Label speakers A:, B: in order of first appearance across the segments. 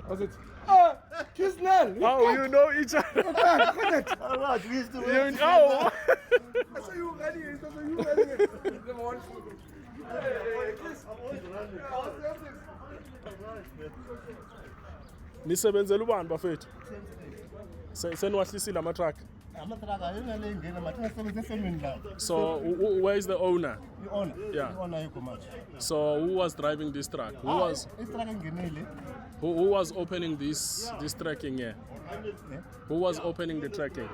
A: Was it? Kisnell!
B: Oh, you know each other.
C: Alright, we used to
B: You know.
A: I saw you ready. I saw you ready. Come on.
B: Nisebenzela ubani bafethu? Seniwahlisile ama truck. So where is the owner?
C: The owner.
B: Yeah.
C: The owner yuko much.
B: So who was driving this truck? Who was opening this tracking here? Who was opening the tracking?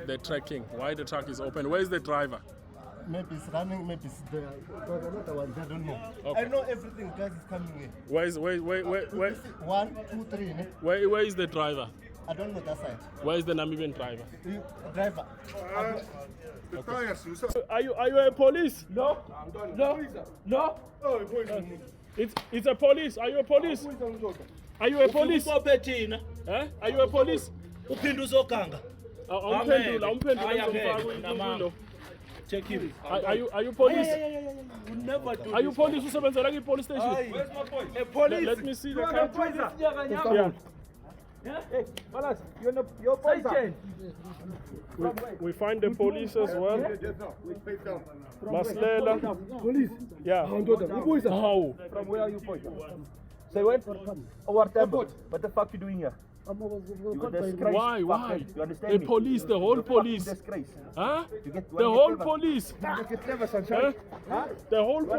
B: The tracking. Why the truck is open? Where is the driver?
C: Maybe it's running, maybe it's the another one. I don't know.
B: Okay.
C: I know everything. Guys is coming here.
B: Where?
C: 1, 2, 3. Ne?
B: Where is the driver?
C: I don't know that side.
B: Where is the Namibian driver?
C: Driver.
A: The tires, you saw.
B: Are you a police?
A: No.
B: No.
A: Oh, boys.
B: It's a police. Are you a police? Are you a police? Huh? Are you a police?
D: Check him.
B: Are you police?
D: You never do
B: Are you police? Usebenzela ki police station?
D: Where's my point? A police.
B: Let me see the
D: You
B: car.
D: are
B: Yeah.
D: Hey, Balas, you're police.
B: We find the police as well. Maslela.
A: Police.
B: Yeah. How?
D: From where are you point? Say when? Whatever. What the fuck you doing here? You disgrace.
B: Why?
D: You understand
B: The
D: me?
B: police, the whole police.
D: Disgrace.
B: Huh?
D: You get
B: The whole police.
A: Get clever,
B: Huh? The whole police.